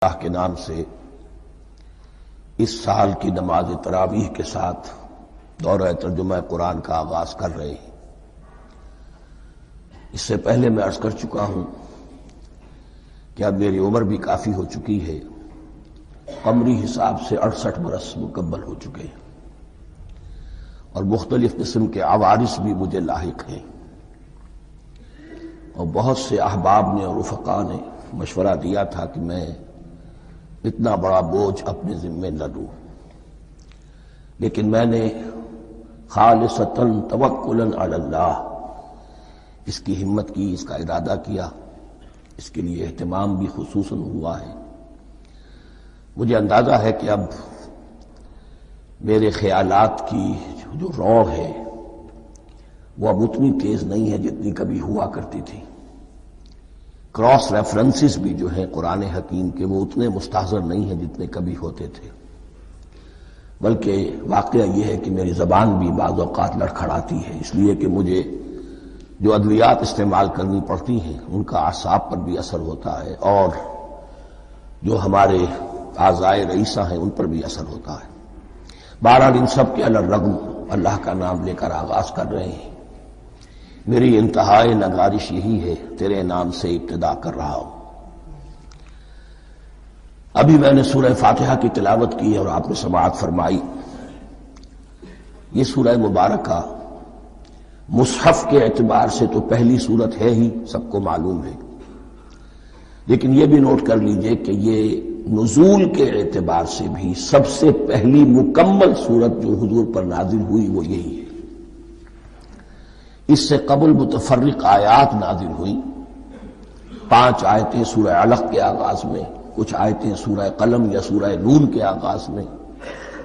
اللہ کے نام سے اس سال کی نماز تراویح کے ساتھ دورہ ترجمہ قرآن کا آغاز کر رہے ہیں۔ اس سے پہلے میں عرض کر چکا ہوں کہ اب میری عمر بھی کافی ہو چکی ہے، قمری حساب سے 68 برس مکمل ہو چکے ہیں، اور مختلف قسم کے عوارض بھی مجھے لاحق ہیں، اور بہت سے احباب نے اور رفقا نے مشورہ دیا تھا کہ میں اتنا بڑا بوجھ اپنے ذمے نہ لوں، لیکن میں نے خالصتاً توکلاً علی اللہ اس کی ہمت کی، اس کا ارادہ کیا، اس کے لیے اہتمام بھی خصوصاً ہوا ہے۔ مجھے اندازہ ہے کہ اب میرے خیالات کی جو رو ہے وہ اب اتنی تیز نہیں ہے جتنی کبھی ہوا کرتی تھی۔ کراس ریفرنسز بھی جو ہیں قرآن حکیم کے وہ اتنے مستحضر نہیں ہیں جتنے کبھی ہوتے تھے، بلکہ واقعہ یہ ہے کہ میری زبان بھی بعض اوقات لڑکھڑاتی ہے، اس لیے کہ مجھے جو ادویات استعمال کرنی پڑتی ہیں ان کا اعصاب پر بھی اثر ہوتا ہے، اور جو ہمارے اعضائے رئیسہ ہیں ان پر بھی اثر ہوتا ہے۔ بہرحال ان سب کے علی الرغم اللہ کا نام لے کر آغاز کر رہے ہیں۔ میری انتہائی نگارش یہی ہے، تیرے نام سے ابتدا کر رہا ہوں۔ ابھی میں نے سورہ فاتحہ کی تلاوت کی اور آپ نے سماعت فرمائی۔ یہ سورہ مبارکہ مصحف کے اعتبار سے تو پہلی سورت ہے ہی، سب کو معلوم ہے، لیکن یہ بھی نوٹ کر لیجئے کہ یہ نزول کے اعتبار سے بھی سب سے پہلی مکمل سورت جو حضور پر نازل ہوئی وہ یہی ہے۔ اس سے قبل متفرق آیات نازل ہوئیں، 5 آیتیں سورہ علق کے آغاز میں، کچھ آیتیں سورہ قلم یا سورہ نون کے آغاز میں،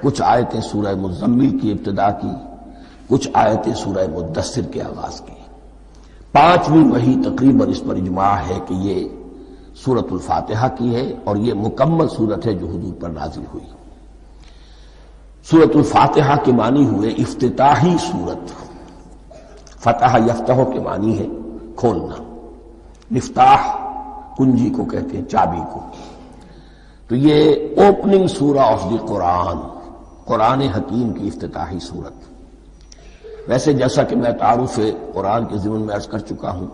کچھ آیتیں سورہ مزمل کی ابتدا کی، کچھ آیتیں سورہ مدثر کے آغاز کی۔ 5ویں وحی تقریباً اس پر اجماع ہے کہ یہ سورۃ الفاتحہ کی ہے، اور یہ مکمل سورت ہے جو حضور پر نازل ہوئی۔ سورۃ الفاتحہ کے معنی ہوئے افتتاحی سورت، فتح یفتح کے معنی ہے کھولنا، مفتاح کنجی کو کہتے ہیں، چابی کو، تو یہ اوپننگ سورہ آف دی قرآن، قرآن حکیم کی افتتاحی سورت۔ ویسے جیسا کہ میں تعارف قرآن کے ضمن میں عرض کر چکا ہوں،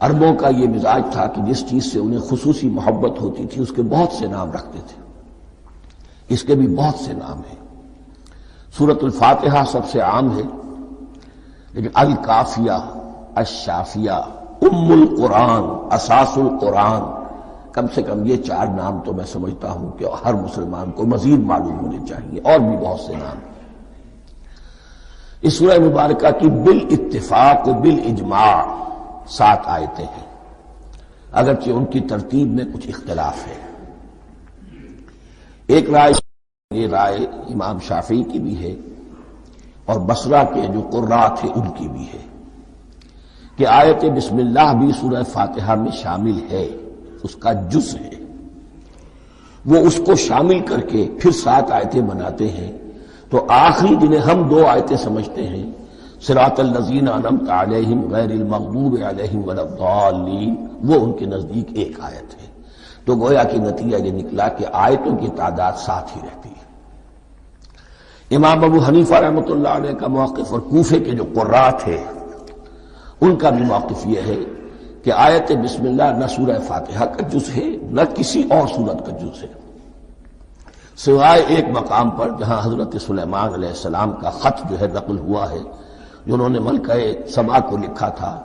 عربوں کا یہ مزاج تھا کہ جس چیز سے انہیں خصوصی محبت ہوتی تھی اس کے بہت سے نام رکھتے تھے، اس کے بھی بہت سے نام ہیں۔ سورۃ الفاتحہ سب سے عام ہے، لیکن الکافیہ، الشافیہ، ام القرآن، اساس القرآن، کم سے کم یہ 4 نام تو میں سمجھتا ہوں کہ ہر مسلمان کو مزید معلوم ہونے چاہیے، اور بھی بہت سے نام ہیں۔ اس سورہ مبارکہ کی بالاتفاق و بالاجماع 7 آیتیں ہیں، اگرچہ ان کی ترتیب میں کچھ اختلاف ہے۔ ایک رائے، یہ رائے امام شافعی کی بھی ہے اور بصرہ کے جو قراء تھے ان کی بھی ہے، کہ آیت بسم اللہ بھی سورہ فاتحہ میں شامل ہے، اس کا جز ہے، وہ اس کو شامل کر کے پھر 7 آیتیں بناتے ہیں، تو آخری جنہیں ہم 2 آیتیں سمجھتے ہیں، صراط الذین انعمت علیہم غیر المغضوب علیہم ولا الضالین، وہ ان کے نزدیک ایک آیت ہے، تو گویا کہ نتیجہ یہ نکلا کہ آیتوں کی تعداد 7 ہی رہتی ہے۔ امام ابو حنیفہ رحمۃ اللہ علیہ کا موقف اور کوفے کے جو قراء تھے ان کا بھی موقف یہ ہے کہ آیت بسم اللہ نہ سورہ فاتحہ کا جز ہے نہ کسی اور سورت کا جز ہے، سوائے ایک مقام پر جہاں حضرت سلیمان علیہ السلام کا خط جو ہے نقل ہوا ہے، جنہوں نے ملکہ سبا کو لکھا تھا،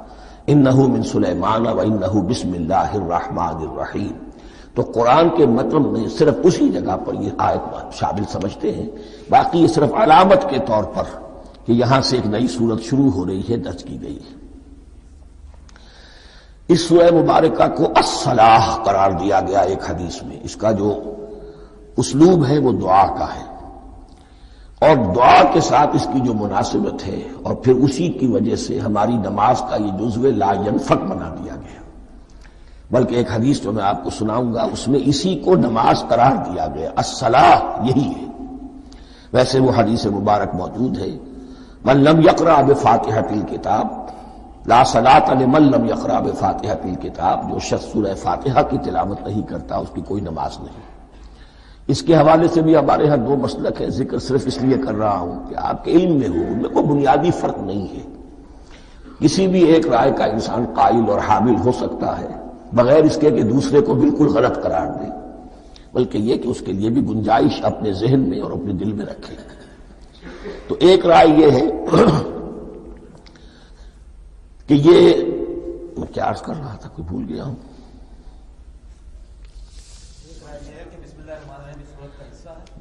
انہ من سلیمان و انہ بسم اللہ الرحمن الرحیم، تو قرآن کے متن میں صرف اسی جگہ پر یہ آیت شامل سمجھتے ہیں، باقی یہ صرف علامت کے طور پر کہ یہاں سے ایک نئی سورت شروع ہو رہی ہے درج کی گئی ہے۔ اس سورہ مبارکہ کو الصلاح قرار دیا گیا ایک حدیث میں، اس کا جو اسلوب ہے وہ دعا کا ہے، اور دعا کے ساتھ اس کی جو مناسبت ہے، اور پھر اسی کی وجہ سے ہماری نماز کا یہ جزو لا ینفک بنا دیا گیا، بلکہ ایک حدیث جو میں آپ کو سناؤں گا اس میں اسی کو نماز قرار دیا گیا، الصلاح یہی ہے۔ ویسے وہ حدیث مبارک موجود ہے، من لم یقرأ بفاتحۃ الکتاب لا صلاۃ لمن لم یقرأ بفاتحۃ الکتاب، جو شخص سورہ فاتحہ کی تلاوت نہیں کرتا اس کی کوئی نماز نہیں۔ اس کے حوالے سے بھی ہمارے ہاں دو مسلک ہے، ذکر صرف اس لیے کر رہا ہوں کہ آپ کے علم میں ہو، ان میں کوئی بنیادی فرق نہیں ہے۔ کسی بھی ایک رائے کا انسان قائل اور حامل ہو سکتا ہے بغیر اس کے کہ دوسرے کو بالکل غلط قرار دے، بلکہ یہ کہ اس کے لیے بھی گنجائش اپنے ذہن میں اور اپنے دل میں رکھے۔ تو ایک رائے یہ ہے کہ یہ میں کیا عرض کر رہا تھا، کوئی بھول گیا ہوں۔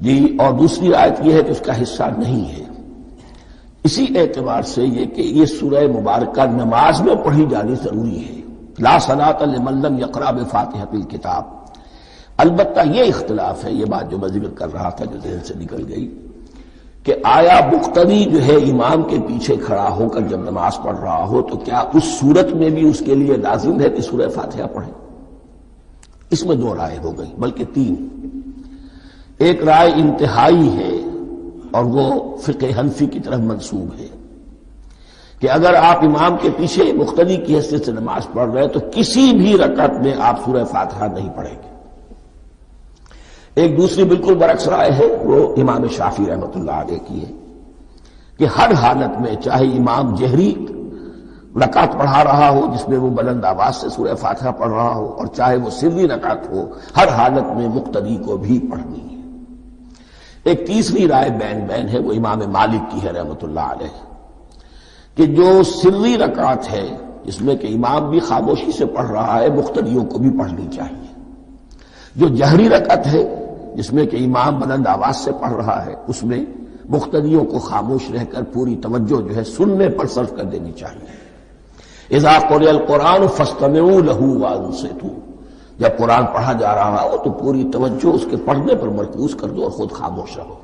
جی، اور دوسری آیت یہ ہے کہ اس کا حصہ نہیں ہے۔ اسی اعتبار سے یہ کہ یہ سورہ مبارکہ نماز میں پڑھی جانی ضروری ہے، لا صلاۃ لمن لم یقرأ بفاتحۃ الکتاب۔ البتہ یہ اختلاف ہے، یہ بات جو میں ذکر کر رہا تھا جو ذہن سے نکل گئی، کہ آیا مقتدی جو ہے امام کے پیچھے کھڑا ہو کر جب نماز پڑھ رہا ہو تو کیا اس صورت میں بھی اس کے لیے لازم ہے کہ سورہ فاتحہ پڑھے؟ اس میں دو رائے ہو گئی، بلکہ تین۔ ایک رائے انتہائی ہے اور وہ فقہ حنفی کی طرف منسوب ہے کہ اگر آپ امام کے پیچھے مقتدی کی حیثیت سے نماز پڑھ رہے تو کسی بھی رکعت میں آپ سورہ فاتحہ نہیں پڑھیں گے۔ ایک دوسری بالکل برعکس رائے ہے، وہ امام شافعی رحمۃ اللہ علیہ کی ہے کہ ہر حالت میں چاہے امام جہری رکعت پڑھا رہا ہو جس میں وہ بلند آواز سے سورہ فاتحہ پڑھ رہا ہو، اور چاہے وہ سری رکعت ہو، ہر حالت میں مقتدی کو بھی پڑھنی ہے۔ ایک تیسری رائے بین بین ہے، وہ امام مالک کی ہے رحمۃ اللہ علیہ، کہ جو سری رکعت ہے جس میں کہ امام بھی خاموشی سے پڑھ رہا ہے، مقتدیوں کو بھی پڑھنی چاہیے۔ جو جہری رکعت ہے جس میں کہ امام بلند آواز سے پڑھ رہا ہے، اس میں مقتدیوں کو خاموش رہ کر پوری توجہ جو ہے سننے پر صرف کر دینی چاہیے۔ اذا قرئ القرآن فاستمعوا له وانصتوا، جب قرآن پڑھا جا رہا ہو تو پوری توجہ اس کے پڑھنے پر مرکوز کر دو اور خود خاموش رہو۔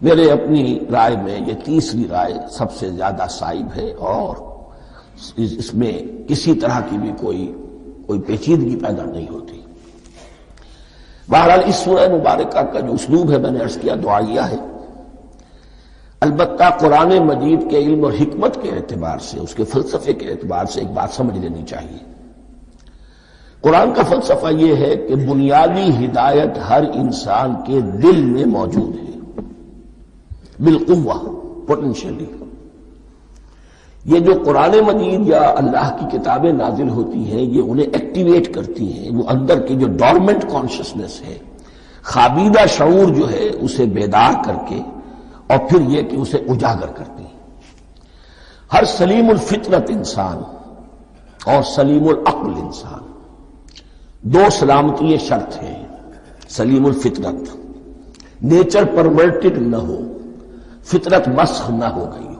میرے اپنی رائے میں یہ تیسری رائے سب سے زیادہ صائب ہے، اور اس میں کسی طرح کی بھی کوئی پیچیدگی پیدا نہیں ہوتی۔ بہرحال اس سورہ مبارکہ کا جو اسلوب ہے میں نے عرض کیا دعائیہ ہے، البتہ قرآن مجید کے علم اور حکمت کے اعتبار سے، اس کے فلسفے کے اعتبار سے ایک بات سمجھ لینی چاہیے۔ قرآن کا فلسفہ یہ ہے کہ بنیادی ہدایت ہر انسان کے دل میں موجود ہے، بالقوہ، پوٹینشلی۔ یہ جو قرآن مجید یا اللہ کی کتابیں نازل ہوتی ہیں یہ انہیں ایکٹیویٹ کرتی ہیں، وہ اندر کی جو ڈورمنٹ کانشسنس ہے، خوابیدہ شعور جو ہے اسے بیدار کر کے، اور پھر یہ کہ اسے اجاگر کرتی ہیں۔ ہر سلیم الفطرت انسان اور سلیم العقل انسان، دو سلامتی شرط ہیں۔ سلیم الفطرت، نیچر پرورٹڈ نہ ہو، فطرت مسخ نہ ہو گئی ہو،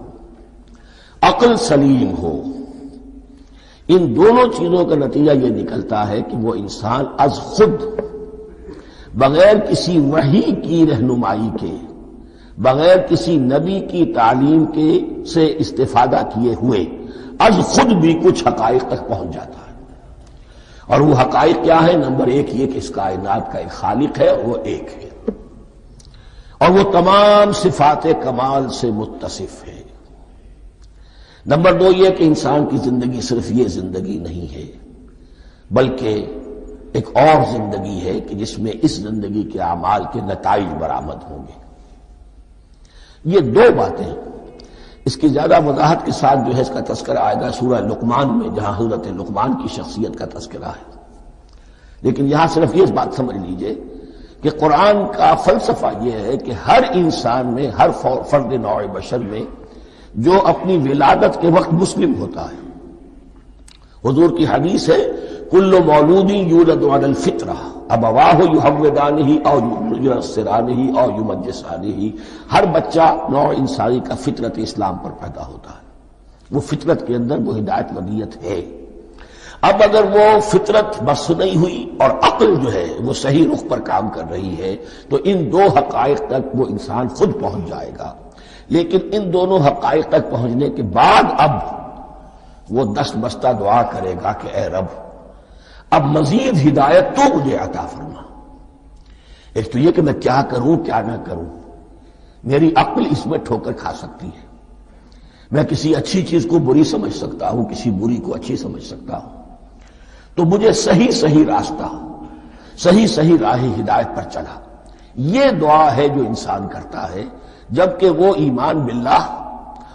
عقل سلیم ہو۔ ان دونوں چیزوں کا نتیجہ یہ نکلتا ہے کہ وہ انسان از خود، بغیر کسی وحی کی رہنمائی کے، بغیر کسی نبی کی تعلیم کے سے استفادہ کیے ہوئے از خود بھی کچھ حقائق تک پہنچ جاتا ہے۔ اور وہ حقائق کیا ہے؟ نمبر ایک یہ کہ اس کائنات کا ایک خالق ہے اور وہ ایک ہے، اور وہ تمام صفات کمال سے متصف ہے۔ نمبر دو یہ کہ انسان کی زندگی صرف یہ زندگی نہیں ہے، بلکہ ایک اور زندگی ہے کہ جس میں اس زندگی کے اعمال کے نتائج برآمد ہوں گے۔ یہ دو باتیں، اس کی زیادہ وضاحت کے ساتھ جو ہے اس کا تذکرہ آئے گا سورہ لقمان میں، جہاں حضرت لقمان کی شخصیت کا تذکرہ ہے۔ لیکن یہاں صرف یہ بات سمجھ لیجئے کہ قرآن کا فلسفہ یہ ہے کہ ہر انسان میں، ہر فرد نوع بشر میں جو اپنی ولادت کے وقت مسلم ہوتا ہے، حضور کی حدیث ہے کل مولود یولد علی الفطرہ ابواہ یحودانہ او ینصرانہ او یمجسانہ، ہر بچہ نوع انسانی کا فطرت اسلام پر پیدا ہوتا ہے، وہ فطرت کے اندر وہ ہدایت ودیت ہے۔ اب اگر وہ فطرت بس نہیں ہوئی اور عقل جو ہے وہ صحیح رخ پر کام کر رہی ہے تو ان دو حقائق تک وہ انسان خود پہنچ جائے گا۔ لیکن ان دونوں حقائق تک پہنچنے کے بعد اب وہ دست بستہ دعا کرے گا کہ اے رب اب مزید ہدایت تو مجھے عطا فرما۔ ایک تو یہ کہ میں کیا کروں کیا نہ کروں، میری عقل اس میں ٹھوکر کھا سکتی ہے، میں کسی اچھی چیز کو بری سمجھ سکتا ہوں، کسی بری کو اچھی سمجھ سکتا ہوں، تو مجھے صحیح راستہ، صحیح راہ ہدایت پر چلا۔ یہ دعا ہے جو انسان کرتا ہے جبکہ وہ ایمان باللہ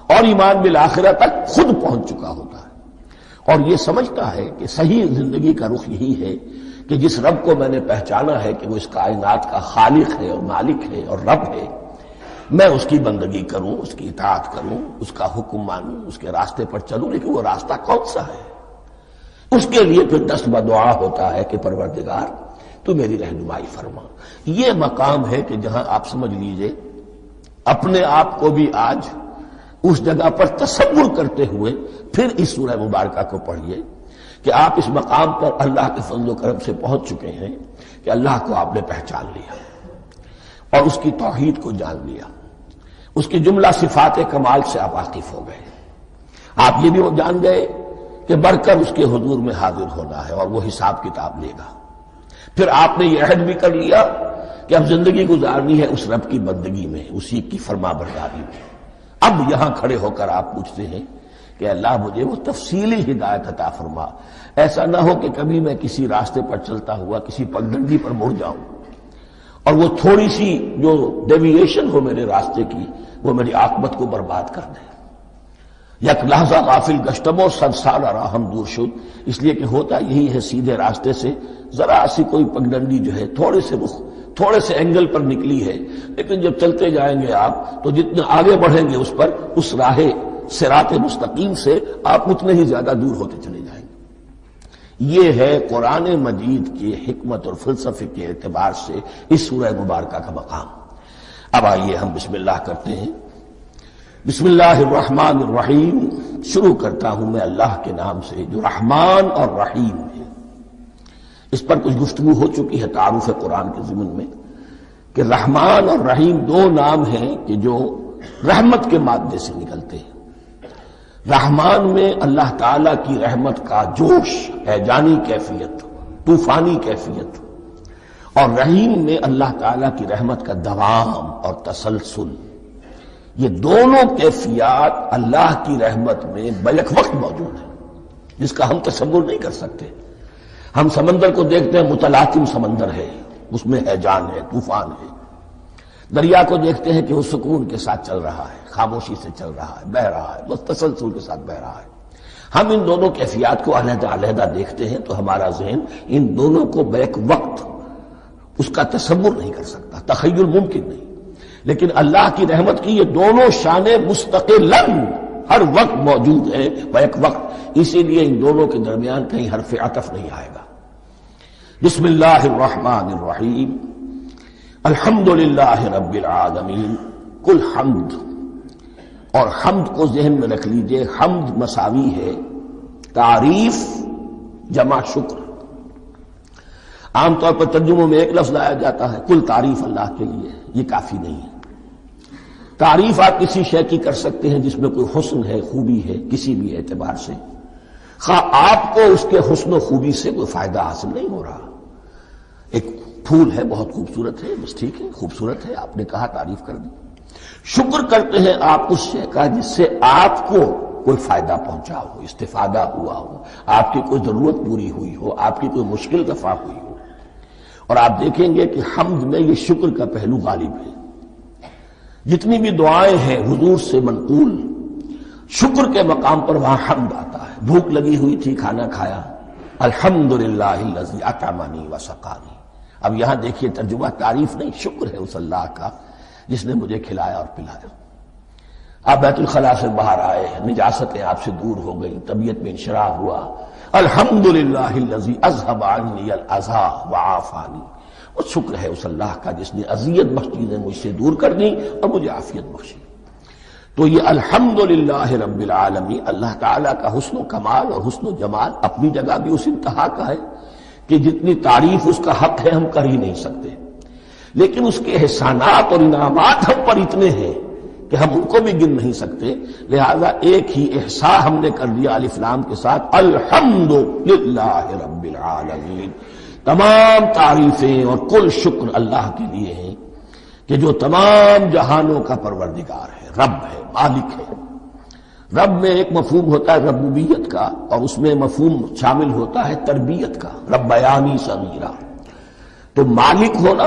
اور ایمان بالآخرہ تک خود پہنچ چکا ہوتا ہے، اور یہ سمجھتا ہے کہ صحیح زندگی کا رخ یہی ہے کہ جس رب کو میں نے پہچانا ہے کہ وہ اس کائنات کا خالق ہے اور مالک ہے اور رب ہے، میں اس کی بندگی کروں، اس کی اطاعت کروں، اس کا حکم مانوں، اس کے راستے پر چلوں۔ لیکن وہ راستہ کون سا ہے؟ اس کے لیے پھر دست بدعا ہوتا ہے کہ پروردگار تو میری رہنمائی فرما۔ یہ مقام ہے کہ جہاں آپ سمجھ لیجئے اپنے آپ کو بھی آج اس جگہ پر تصور کرتے ہوئے پھر اس سورہ مبارکہ کو پڑھیے کہ آپ اس مقام پر اللہ کے فضل و کرم سے پہنچ چکے ہیں کہ اللہ کو آپ نے پہچان لیا اور اس کی توحید کو جان لیا، اس کی جملہ صفات کمال سے آپ واقف ہو گئے۔ آپ یہ بھی جان گئے کہ بڑھ کر اس کے حضور میں حاضر ہونا ہے اور وہ حساب کتاب لے گا۔ پھر آپ نے یہ عہد بھی کر لیا کہ اب زندگی گزارنی ہے اس رب کی بندگی میں، اسی کی فرما برداری میں۔ اب یہاں کھڑے ہو کر آپ پوچھتے ہیں کہ اللہ مجھے وہ تفصیلی ہدایت عطا فرما، ایسا نہ ہو کہ کبھی میں کسی راستے پر چلتا ہوا کسی پگڈنڈی پر مڑ جاؤں اور وہ تھوڑی سی جو ڈیویشن ہو میرے راستے کی وہ میری عاقبت کو برباد کر دے۔ یک لحظہ غافل گشتم و صد سال راہم دور شد، اس لیے کہ ہوتا یہی ہے سیدھے راستے سے ذرا سی کوئی پگڈنڈی جو ہے تھوڑے سے اینگل پر نکلی ہے، لیکن جب چلتے جائیں گے آپ تو جتنے آگے بڑھیں گے اس پر، اس راہ صراط مستقیم سے آپ اتنے ہی زیادہ دور ہوتے چلے جائیں گے۔ یہ ہے قرآن مجید کی حکمت اور فلسفے کے اعتبار سے اس سورہ مبارکہ کا مقام۔ اب آئیے ہم بسم اللہ کرتے ہیں۔ بسم اللہ الرحمن الرحیم، شروع کرتا ہوں میں اللہ کے نام سے جو رحمان اور رحیم ہے۔ اس پر کچھ گفتگو ہو چکی ہے تعارف قرآن کے ضمن میں کہ رحمان اور رحیم دو نام ہیں کہ جو رحمت کے مادے سے نکلتے ہیں۔ رحمان میں اللہ تعالی کی رحمت کا جوش، ہیجانی کیفیت، طوفانی کیفیت، اور رحیم میں اللہ تعالی کی رحمت کا دوام اور تسلسل۔ یہ دونوں کیفیات اللہ کی رحمت میں بیک وقت موجود ہیں، جس کا ہم تصور نہیں کر سکتے۔ ہم سمندر کو دیکھتے ہیں، متلاطم سمندر ہے، اس میں ہیجان ہے، طوفان ہے۔ دریا کو دیکھتے ہیں کہ وہ سکون کے ساتھ چل رہا ہے، خاموشی سے چل رہا ہے، بہہ رہا ہے، بس تسلسل کے ساتھ بہہ رہا ہے۔ ہم ان دونوں کیفیات کو علیحدہ علیحدہ دیکھتے ہیں تو ہمارا ذہن ان دونوں کو بیک وقت اس کا تصور نہیں کر سکتا، تخیل ممکن نہیں۔ لیکن اللہ کی رحمت کی یہ دونوں شانیں مستقلاً ہر وقت موجود ہیں، بیک وقت، اسی لیے ان دونوں کے درمیان کہیں حرف عطف نہیں آئے گا۔ بسم اللہ الرحمن الرحیم، الحمدللہ رب العالمین۔ کل حمد، اور حمد کو ذہن میں رکھ لیجئے، حمد مساوی ہے تعریف جمع شکر۔ عام طور پر ترجموں میں ایک لفظ لایا جاتا ہے، کل تعریف اللہ کے لیے، یہ کافی نہیں ہے۔ تعریف آپ کسی شے کی کر سکتے ہیں جس میں کوئی حسن ہے، خوبی ہے، کسی بھی اعتبار سے، خواہ آپ کو اس کے حسن و خوبی سے کوئی فائدہ حاصل نہیں ہو رہا۔ ایک پھول ہے، بہت خوبصورت ہے، بس ٹھیک ہے، خوبصورت ہے، آپ نے کہا، تعریف کر دی۔ شکر کرتے ہیں آپ اس شے کا جس سے آپ کو کوئی فائدہ پہنچا ہو، استفادہ ہوا ہو، آپ کی کوئی ضرورت پوری ہوئی ہو، آپ کی کوئی مشکل دفع ہوئی ہو۔ اور آپ دیکھیں گے کہ حمد میں یہ شکر کا پہلو غالب ہے۔ جتنی بھی دعائیں ہیں حضور سے منقول، شکر کے مقام پر وہاں حمد آتا ہے۔ بھوک لگی ہوئی تھی، کھانا کھایا، الحمدللہ الذی اطعمنی وسقانی۔ اب یہاں دیکھیے ترجمہ تعریف نہیں، شکر ہے اس اللہ کا جس نے مجھے کھلایا اور پلایا۔ آپ بیت الخلاء سے باہر آئے، نجاستیں آپ سے دور ہو گئی، طبیعت میں انشراح ہوا، الحمدللہ الذی اذھب عنی الاذی وعافانی۔ وہ شکر ہے اس اللہ کا جس نے اذیت بخش چیزیں مجھ سے دور کر دیں اور مجھے عافیت بخشی۔ تو یہ الحمدللہ رب العالمین، اللہ تعالیٰ کا حسن و کمال اور حسن و جمال اپنی جگہ بھی اس انتہا کا ہے کہ جتنی تعریف اس کا حق ہے ہم کر ہی نہیں سکتے، لیکن اس کے احسانات اور انعامات ہم پر اتنے ہیں کہ ہم ان کو بھی گن نہیں سکتے۔ لہذا ایک ہی احصاء ہم نے کر دیا الف لام کے ساتھ، الحمدللہ رب العالمین۔ تمام تعریفیں اور کل شکر اللہ کے لیے ہیں کہ جو تمام جہانوں کا پروردگار ہے، رب ہے، مالک ہے۔ رب میں ایک مفہوم ہوتا ہے ربوبیت کا، اور اس میں مفہوم شامل ہوتا ہے تربیت کا، ربیانی صغیرہ۔ تو مالک ہونا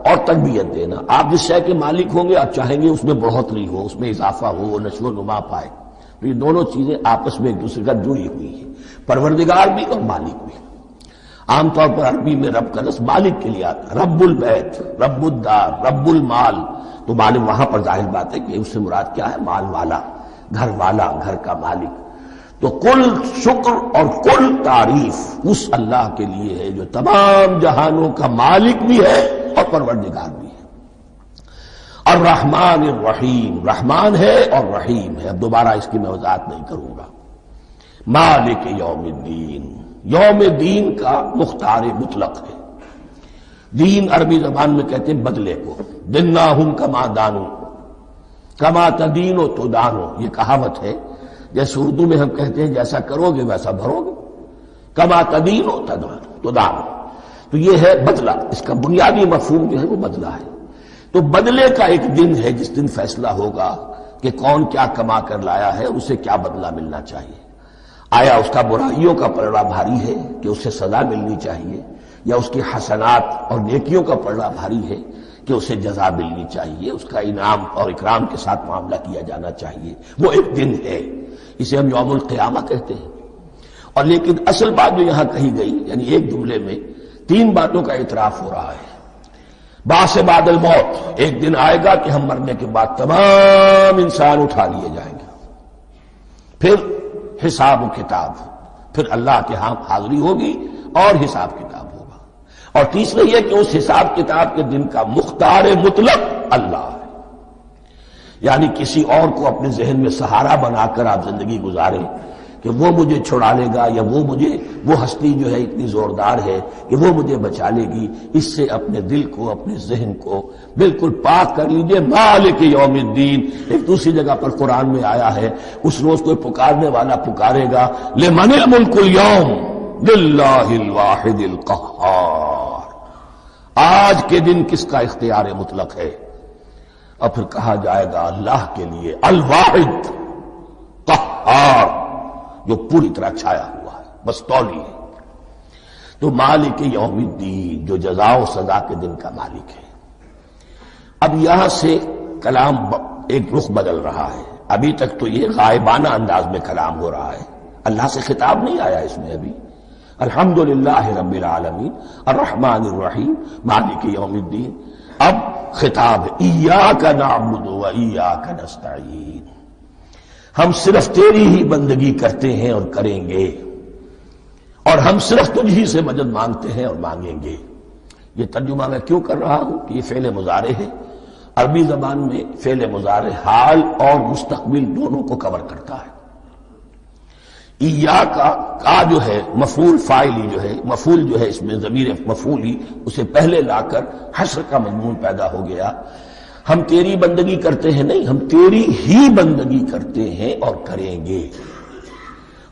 اور تربیت دینا، آپ جس شے کے مالک ہوں گے آپ چاہیں گے اس میں بڑھوتری ہو، اس میں اضافہ ہو، وہ نشو و نما پائے۔ تو یہ دونوں چیزیں آپس میں ایک دوسرے کا جڑی ہوئی ہیں، پروردگار بھی اور مالک بھی۔ عام طور پر عربی میں رب کا لفظ مالک کے لیے آتا ہے، رب البیت، رب الدار، رب المال۔ تو مالک وہاں پر ظاہر بات ہے کہ اس سے مراد کیا ہے؟ مال والا، گھر والا، گھر کا مالک۔ تو کل شکر اور کل تعریف اس اللہ کے لیے ہے جو تمام جہانوں کا مالک بھی ہے اور پروردگار بھی ہے۔ الرحمن الرحیم، رحمان ہے اور رحیم ہے۔ اب دوبارہ اس کی میں وضاحت نہیں کروں گا۔ مالک یوم الدین، یوم دین کا مختار مطلق ہے۔ دین عربی زبان میں کہتے ہیں بدلے کو، دناہم کما دانو، کما تدینو تو دانو، یہ کہاوت ہے۔ جیسے اردو میں ہم کہتے ہیں جیسا کرو گے ویسا بھرو گے، کما تدینو تو دانو، تو یہ ہے بدلہ۔ اس کا بنیادی مفہوم جو ہے وہ بدلہ ہے۔ تو بدلے کا ایک دن ہے جس دن فیصلہ ہوگا کہ کون کیا کما کر لایا ہے اور اسے کیا بدلہ ملنا چاہیے۔ آیا اس کا برائیوں کا پلڑا بھاری ہے کہ اسے سزا ملنی چاہیے، یا اس کی حسنات اور نیکیوں کا پلڑا بھاری ہے کہ اسے جزا ملنی چاہیے، اس کا انعام اور اکرام کے ساتھ معاملہ کیا جانا چاہیے۔ وہ ایک دن ہے، اسے ہم یوم القیامہ کہتے ہیں۔ اور لیکن اصل بات جو یہاں کہی گئی، یعنی ایک جملے میں تین باتوں کا اعتراف ہو رہا ہے۔ بعث بعد الموت، ایک دن آئے گا کہ ہم مرنے کے بعد تمام انسان اٹھا لیے جائیں گے۔ پھر حساب و کتاب، پھر اللہ کے ہاں حاضری ہوگی اور حساب کتاب ہوگا۔ اور تیسرے یہ کہ اس حساب کتاب کے دن کا مختار مطلق اللہ ہے، یعنی کسی اور کو اپنے ذہن میں سہارا بنا کر آپ زندگی گزاریں کہ وہ مجھے چھڑا لے گا، یا وہ ہستی جو ہے اتنی زوردار ہے کہ وہ مجھے بچا لے گی، اس سے اپنے دل کو، اپنے ذہن کو بالکل پاک کر لیجئے۔ مالک یوم الدین، ایک دوسری جگہ پر قرآن میں آیا ہے، اس روز کوئی پکارنے والا پکارے گا لمن الملک اليوم للہ الواحد القہار، آج کے دن کس کا اختیار مطلق ہے؟ اور پھر کہا جائے گا اللہ کے لیے، الواحد قہار، جو پوری طرح چھایا ہوا ہے، بس تولی ہے۔ تو مالک یوم الدین، جو جزا و سزا کے دن کا مالک ہے۔ اب یہاں سے کلام ایک رخ بدل رہا ہے۔ ابھی تک تو یہ غائبانہ انداز میں کلام ہو رہا ہے، اللہ سے خطاب نہیں آیا اس میں ابھی۔ الحمدللہ رب العالمین الرحمن الرحیم مالک یوم الدین۔ اب خطاب ہے، ایاک نعبد و ایاک نستعین، ہم صرف تیری ہی بندگی کرتے ہیں اور کریں گے، اور ہم صرف تجھ ہی سے مدد مانگتے ہیں اور مانگیں گے۔ یہ ترجمہ میں کیوں کر رہا ہوں کہ یہ فعل مضارع ہے۔ عربی زبان میں فعل مضارع حال اور مستقبل دونوں کو کور کرتا ہے۔ ایاک کا جو ہے مفعول فاعلی جو ہے، مفعول جو ہے اس میں ضمیر مفعولی، اسے پہلے لا کر حشر کا مضمون پیدا ہو گیا۔ ہم تیری بندگی کرتے ہیں نہیں، ہم تیری ہی بندگی کرتے ہیں اور کریں گے۔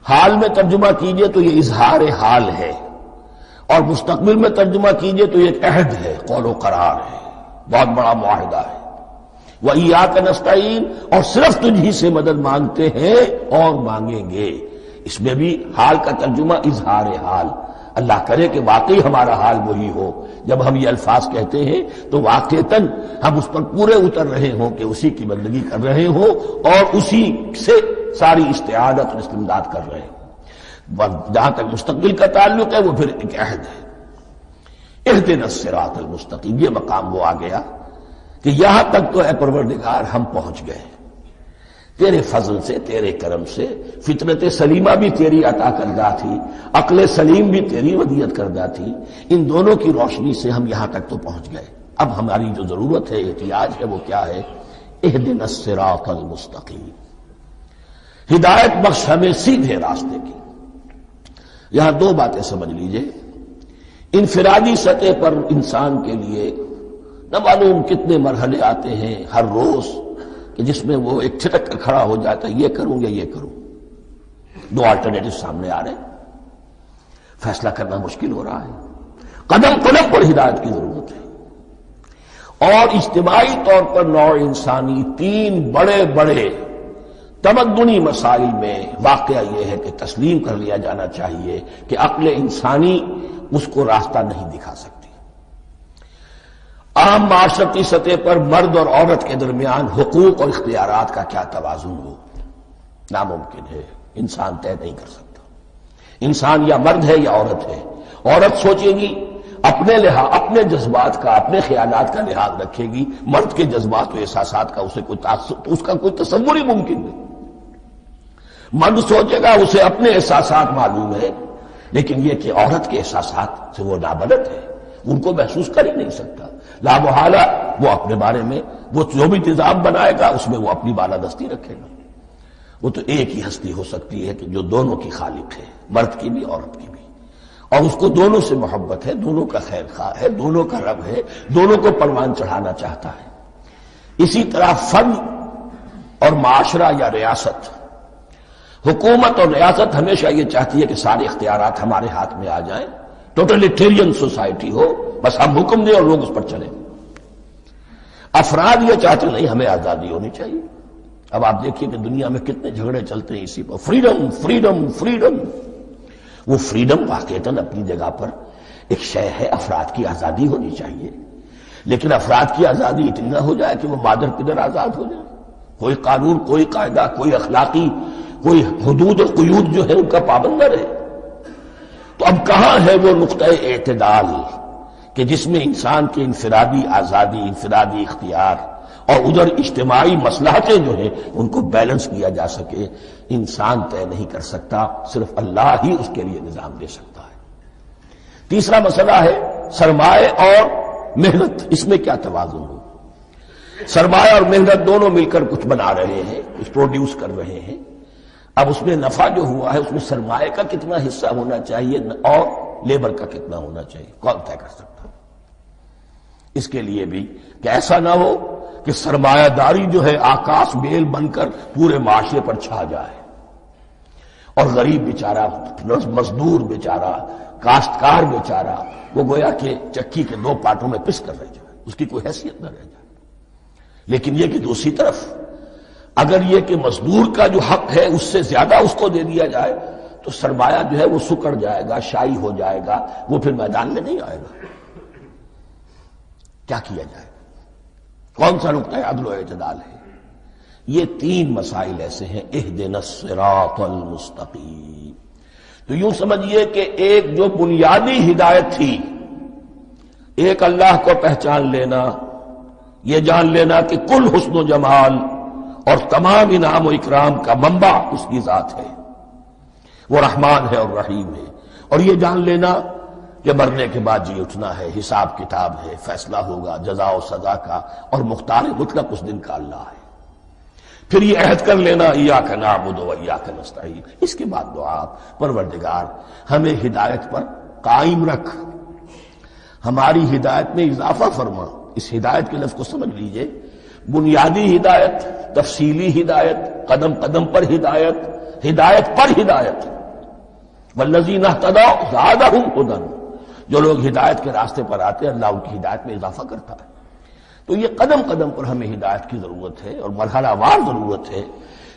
حال میں ترجمہ کیجئے تو یہ اظہار حال ہے، اور مستقبل میں ترجمہ کیجئے تو یہ ایک عہد ہے، قول و قرار ہے، بہت بڑا معاہدہ ہے۔ وَإِيَّاكَ نَسْتَعِينُ، اور صرف تجھ ہی سے مدد مانگتے ہیں اور مانگیں گے۔ اس میں بھی حال کا ترجمہ اظہار حال، اللہ کرے کہ واقعی ہمارا حال وہی ہو، جب ہم یہ الفاظ کہتے ہیں تو واقعتاً ہم اس پر پورے اتر رہے ہوں کہ اسی کی بندگی کر رہے ہوں اور اسی سے ساری استعانت اور استمداد کر رہے ہیں۔ جہاں تک مستقبل کا تعلق ہے وہ پھر ایک عہد ہے، اہدنا الصراط المستقیم۔ یہ مقام وہ آ گیا کہ یہاں تک تو اے پروردگار ہم پہنچ گئے، تیرے فضل سے، تیرے کرم سے۔ فطرت سلیمہ بھی تیری عطا کردہ تھی، عقل سلیم بھی تیری ودیعت کردہ تھی، ان دونوں کی روشنی سے ہم یہاں تک تو پہنچ گئے۔ اب ہماری جو ضرورت ہے، احتیاج ہے، وہ کیا ہے؟ اہدنا الصراط المستقیم، ہدایت بخش ہمیں سیدھے راستے کی۔ یہاں دو باتیں سمجھ لیجئے۔ انفرادی سطح پر انسان کے لیے نہ معلوم کتنے مرحلے آتے ہیں ہر روز کہ جس میں وہ ایک چھٹک کر کھڑا ہو جاتا ہے، یہ کروں یا یہ کروں، دو آلٹرنیٹو سامنے آ رہے ہیں، فیصلہ کرنا مشکل ہو رہا ہے۔ قدم قدم پر ہدایت کی ضرورت ہے۔ اور اجتماعی طور پر نوع انسانی تین بڑے بڑے تمدنی مسائل میں واقعہ یہ ہے کہ تسلیم کر لیا جانا چاہیے کہ عقل انسانی اس کو راستہ نہیں دکھا سکتی۔ عام معاشرتی سطح پر مرد اور عورت کے درمیان حقوق اور اختیارات کا کیا توازن ہو، ناممکن ہے، انسان طے نہیں کر سکتا۔ انسان یا مرد ہے یا عورت ہے۔ عورت سوچے گی اپنے لحاظ، اپنے جذبات کا، اپنے خیالات کا لحاظ رکھے گی، مرد کے جذبات و احساسات کا اسے کوئی اس کا کوئی تصور ہی ممکن نہیں۔ مرد سوچے گا اسے اپنے احساسات معلوم ہے، لیکن یہ کہ عورت کے احساسات سے وہ نابلد ہے، ان کو محسوس کر ہی نہیں سکتا، لا محالہ وہ اپنے بارے میں وہ جو بھی نظام بنائے گا اس میں وہ اپنی بالادستی رکھے گا۔ وہ تو ایک ہی ہستی ہو سکتی ہے کہ جو دونوں کی خالق ہے، مرد کی بھی عورت کی بھی، اور اس کو دونوں سے محبت ہے، دونوں کا خیر خواہ ہے، دونوں کا رب ہے، دونوں کو پروان چڑھانا چاہتا ہے۔ اسی طرح فرد اور معاشرہ یا ریاست، حکومت اور ریاست ہمیشہ یہ چاہتی ہے کہ سارے اختیارات ہمارے ہاتھ میں آ جائیں، ٹوٹلیٹیرین سوسائٹی ہو، بس ہم حکم دیں اور لوگ اس پر چلیں۔ افراد یہ چاہتے نہیں، ہمیں آزادی ہونی چاہیے۔ اب آپ دیکھیے کہ دنیا میں کتنے جھگڑے چلتے ہیں اسی پر، فریڈم فریڈم فریڈم۔ وہ فریڈم واقعتاً اپنی جگہ پر ایک شے ہے، افراد کی آزادی ہونی چاہیے، لیکن افراد کی آزادی اتنی نہ ہو جائے کہ وہ مادر پدر آزاد ہو جائے، کوئی قانون، کوئی قاعدہ، کوئی اخلاقی، کوئی حدود و قیود جو ہے ان کا پابند نہ رہے۔ تو اب کہاں ہے وہ نقطہ اعتدال کہ جس میں انسان کی انفرادی آزادی، انفرادی اختیار اور ادھر اجتماعی مصلحتیں جو ہیں ان کو بیلنس کیا جا سکے؟ انسان طے نہیں کر سکتا، صرف اللہ ہی اس کے لیے نظام دے سکتا ہے۔ تیسرا مسئلہ ہے سرمایہ اور محنت، اس میں کیا توازن ہو؟ سرمایہ اور محنت دونوں مل کر کچھ بنا رہے ہیں، کچھ پروڈیوس کر رہے ہیں۔ اب اس میں نفع جو ہوا ہے اس میں سرمایہ کا کتنا حصہ ہونا چاہیے اور لیبر کا کتنا ہونا چاہیے، کون طے کر سکتا؟ اس کے لیے بھی کہ ایسا نہ ہو کہ سرمایہ داری جو ہے آکاش بیل بن کر پورے معاشرے پر چھا جائے، اور غریب بیچارہ، مزدور بیچارہ، کاشتکار بیچارہ وہ گویا کہ چکی کے دو پارٹوں میں پس کر رہ جائے، اس کی کوئی حیثیت نہ رہ جائے۔ لیکن یہ کہ دوسری طرف اگر یہ کہ مزدور کا جو حق ہے اس سے زیادہ اس کو دے دیا جائے تو سرمایہ جو ہے وہ سکڑ جائے گا، شائی ہو جائے گا، وہ پھر میدان میں نہیں آئے گا۔ کیا کیا جائے؟ کون سا نقطہ عدل و اعتدال ہے؟ یہ تین مسائل ایسے ہیں، اہدنا الصراط المستقیم۔ تو یوں سمجھیے کہ ایک جو بنیادی ہدایت تھی، ایک اللہ کو پہچان لینا، یہ جان لینا کہ کل حسن و جمال اور تمام انعام و اکرام کا منبع اس کی ذات ہے، وہ رحمان ہے اور رحیم ہے، اور یہ جان لینا کہ مرنے کے بعد جی اٹھنا ہے، حساب کتاب ہے، فیصلہ ہوگا جزا و سزا کا، اور مختار مطلق اس دن کا اللہ ہے۔ پھر یہ عہد کر لینا ایاک نعبد و ایاک نستعین۔ اس کے بعد دعا، پروردگار ہمیں ہدایت پر قائم رکھ، ہماری ہدایت میں اضافہ فرما۔ اس ہدایت کے لفظ کو سمجھ لیجئے، بنیادی ہدایت، تفصیلی ہدایت، قدم قدم پر ہدایت، ہدایت پر ہدایت۔ والذین اہتدوا زادہم ھدی، جو لوگ ہدایت کے راستے پر آتے ہیں اللہ ان کی ہدایت میں اضافہ کرتا ہے۔ تو یہ قدم قدم پر ہمیں ہدایت کی ضرورت ہے اور مرحلہ وار ضرورت ہے۔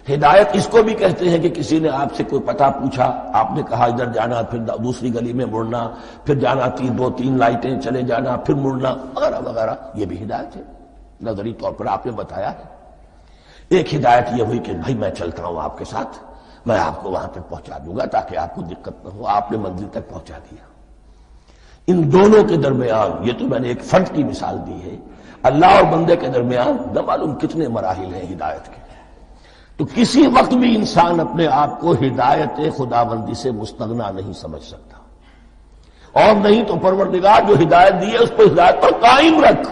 ہدایت اس کو بھی کہتے ہیں کہ کسی نے آپ سے کوئی پتہ پوچھا، آپ نے کہا ادھر جانا، پھر دوسری گلی میں مڑنا، پھر جانا دو تین لائٹیں چلے جانا، پھر مڑنا، وغیرہ وغیرہ، یہ بھی ہدایت ہے، نظری طور پر آپ نے بتایا ہے۔ ایک ہدایت یہ ہوئی کہ بھائی میں چلتا ہوں آپ کے ساتھ، میں آپ کو وہاں تک پہنچا دوں گا تاکہ آپ کو دقت نہ ہو، آپ نے منزل تک پہنچا دیا۔ ان دونوں کے درمیان، یہ تو میں نے ایک فرد کی مثال دی ہے، اللہ اور بندے کے درمیان نہ معلوم کتنے مراحل ہیں ہدایت کے۔ تو کسی وقت بھی انسان اپنے آپ کو ہدایت خداوندی سے مستغنا نہیں سمجھ سکتا، اور نہیں تو پروردگار جو ہدایت دی ہے اس کو ہدایت پر قائم رکھ۔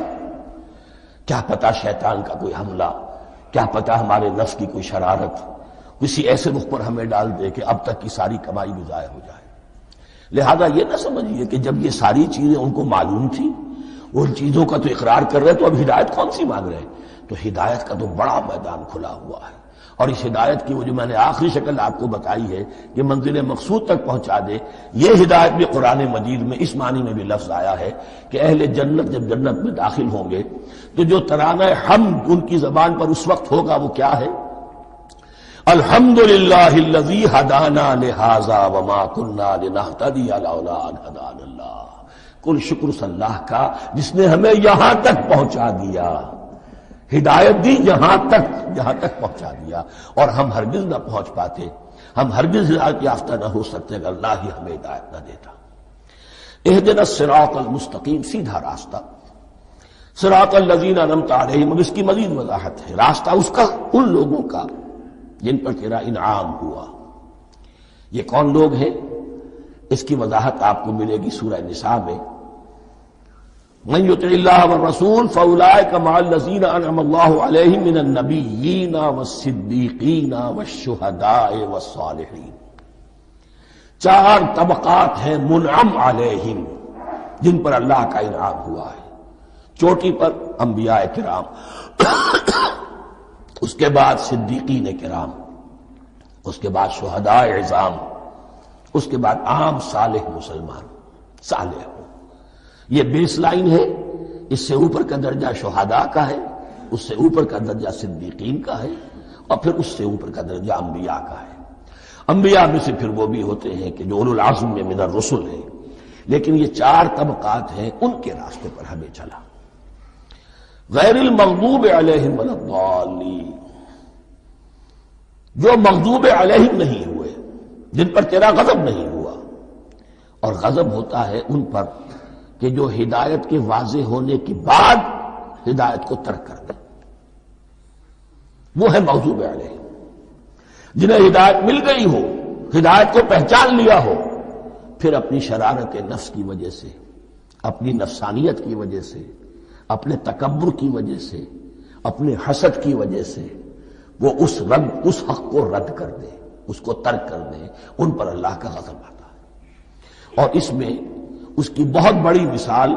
کیا پتا شیطان کا کوئی حملہ، کیا پتا ہمارے نفس کی کوئی شرارت کسی ایسے رخ پر ہمیں ڈال دے کہ اب تک کی ساری کمائی بھی ضائع ہو جائے۔ لہذا یہ نہ سمجھیے کہ جب یہ ساری چیزیں ان کو معلوم تھی، ان چیزوں کا تو اقرار کر رہے تو اب ہدایت کون سی مانگ رہے ہیں؟ تو ہدایت کا تو بڑا میدان کھلا ہوا ہے، اور اس ہدایت کی وہ جو میں نے آخری شکل آپ کو بتائی ہے کہ منزل مقصود تک پہنچا دے، یہ ہدایت بھی قرآن مجید میں اس معنی میں بھی لفظ آیا ہے کہ اہل جنت جب جنت میں داخل ہوں گے تو جو ترانہ حمد ان کی زبان پر اس وقت ہوگا وہ کیا ہے؟ الحمدللہ الذی ہدانا لہذا وما کنا لنہتدی لولا ان ہدانا اللہ، کل شکر اس اللہ کا جس نے ہمیں یہاں تک پہنچا دیا، ہدایت دی یہاں تک پہنچا دیا، اور ہم ہرگز نہ پہنچ پاتے، ہم ہرگز ہدایت یافتہ نہ ہو سکتے اگر اللہ ہی ہمیں ہدایت نہ دیتا۔ اہدنا الصراط المستقیم، سیدھا راستہ، صراط الذین انعمت علیہم، اب اس کی مزید وضاحت ہے، راستہ اس کا ان لوگوں کا جن پر تیرا انعام ہوا۔ یہ کون لوگ ہیں؟ اس کی وضاحت آپ کو ملے گی سورہ نساء میں، من یطع اللہ والرسول فاولئک مع الذین انعم اللہ علیہم من النبیین والصدیقین والشہداء والصالحین۔ چار طبقات ہیں منعم علیہم جن پر اللہ کا انعام ہوا ہے۔ چوٹی پر انبیاء کرام، اس کے بعد صدیقین کرام، اس کے بعد شہداء عظام، اس کے بعد عام صالح مسلمان، صالح ہو۔ یہ بیس لائن ہے، اس سے اوپر کا درجہ شہداء کا ہے، اس سے اوپر کا درجہ صدیقین کا ہے، اور پھر اس سے اوپر کا درجہ انبیاء کا ہے۔ انبیاء میں سے پھر وہ بھی ہوتے ہیں کہ جو اولو العزم میں من الرسل ہیں، لیکن یہ چار طبقات ہیں، ان کے راستے پر ہمیں چلا۔ غیر المغضوب علیہم ولا الضالین، جو مغضوب علیہم نہیں ہوئے، جن پر تیرا غضب نہیں ہوا، اور غضب ہوتا ہے ان پر کہ جو ہدایت کے واضح ہونے کے بعد ہدایت کو ترک کر دیں، وہ ہے مغضوب علیہم۔ جنہیں ہدایت مل گئی ہو، ہدایت کو پہچان لیا ہو، پھر اپنی شرارت نفس کی وجہ سے، اپنی نفسانیت کی وجہ سے، اپنے تکبر کی وجہ سے، اپنے حسد کی وجہ سے وہ اس حق کو رد کر دے، اس کو ترک کر دے، ان پر اللہ کا غضب آتا ہے۔ اور اس میں اس کی بہت بڑی مثال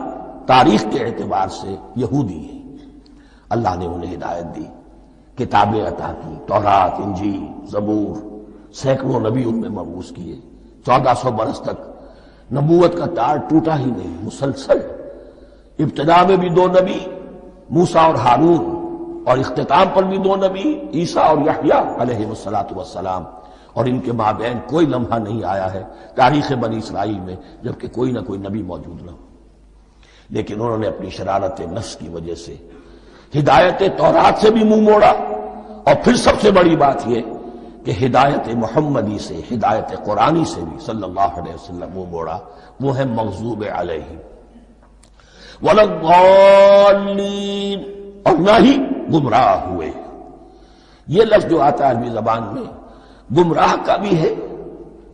تاریخ کے اعتبار سے یہودی ہے۔ اللہ نے انہیں ہدایت دی، کتابیں عطا کی، تورات، انجیل، زبور، سینکڑوں نبی ان میں مبعوث کیے، 1400 برس تک نبوت کا تار ٹوٹا ہی نہیں، مسلسل۔ ابتدا میں بھی 2 نبی، موسیٰ اور ہارون، اور اختتام پر بھی 2 نبی، عیسیٰ اور یحییٰ علیہ السلام، اور ان کے مابین کوئی لمحہ نہیں آیا ہے تاریخ بنی اسرائیل میں جبکہ کوئی نہ کوئی نبی موجود نہ ہو۔ لیکن انہوں نے اپنی شرارت نفس کی وجہ سے ہدایت تورات سے بھی منہ موڑا، اور پھر سب سے بڑی بات یہ کہ ہدایت محمدی سے، ہدایت قرآنی سے بھی صلی اللہ علیہ وسلم منہ موڑا، وہ ہے مغضوب علیہم ولا الضالین، اور نہ ہی گمراہ ہوئے۔ یہ لفظ جو آتا ہے عربی زبان میں گمراہ کا بھی ہے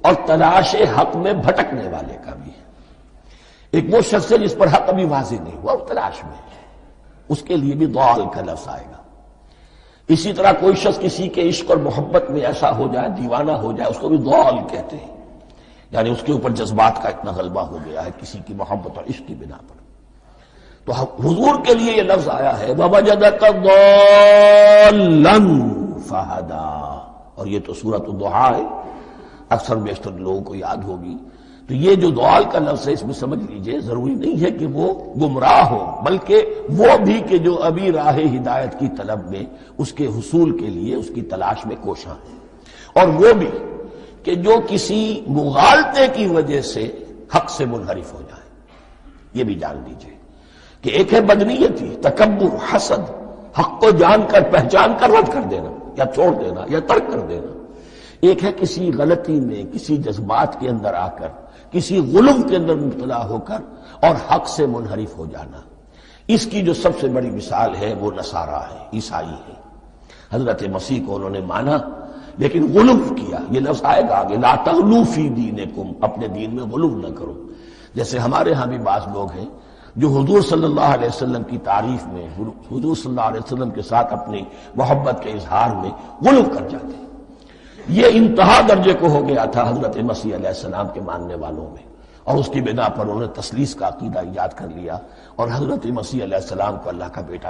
اور تلاش حق میں بھٹکنے والے کا بھی ہے۔ ایک وہ شخص ہے جس پر حق ابھی واضح نہیں ہوا، وہ تلاش میں ہے، اس کے لیے بھی ضال کا لفظ آئے گا۔ اسی طرح کوئی شخص کسی کے عشق اور محبت میں ایسا ہو جائے، دیوانہ ہو جائے، اس کو بھی ضال کہتے ہیں، یعنی اس کے اوپر جذبات کا اتنا غلبہ ہو گیا ہے کسی کی محبت اور عشق کی بنا پر۔ تو حضور کے لیے یہ لفظ آیا ہے وَوَجَدَكَ ضَالًّا فَهَدَىٰ، اور یہ تو سورۃ الضحیٰ ہے، اکثر بیشتر لوگوں کو یاد ہوگی۔ تو یہ جو ضال کا لفظ ہے، اس میں سمجھ لیجئے ضروری نہیں ہے کہ وہ گمراہ ہو، بلکہ وہ بھی کہ جو ابھی راہ ہدایت کی طلب میں، اس کے حصول کے لیے اس کی تلاش میں کوشاں ہے، اور وہ بھی کہ جو کسی مغالطے کی وجہ سے حق سے منحرف ہو جائے۔ یہ بھی جان لیجئے کہ ایک ہے بدنیتی، تکبر، حسد، حق کو جان کر پہچان کر رد کر دینا یا چھوڑ دینا یا ترک کر دینا، ایک ہے کسی غلطی میں، کسی جذبات کے اندر آ کر، کسی غلو کے اندر مبتلا ہو کر اور حق سے منحرف ہو جانا۔ اس کی جو سب سے بڑی مثال ہے وہ نصارہ ہے، عیسائی ہے۔ حضرت مسیح کو انہوں نے مانا لیکن غلو کیا، یہ لفظ آئے گا آگے، لا تغلوا فی دینکم، اپنے دین میں غلو نہ کرو۔ جیسے ہمارے ہاں بھی بعض لوگ ہیں جو حضور صلی اللہ علیہ وسلم کی تعریف میں، حضور صلی اللہ علیہ وسلم کے ساتھ اپنی محبت کے اظہار میں غلو کر جاتے ہیں۔ یہ انتہا درجے کو ہو گیا تھا حضرت مسیح علیہ السلام کے ماننے والوں میں، اور اس کی بنا پر انہوں نے تثلیث کا عقیدہ ایجاد کر لیا اور حضرت مسیح علیہ السلام کو اللہ کا بیٹا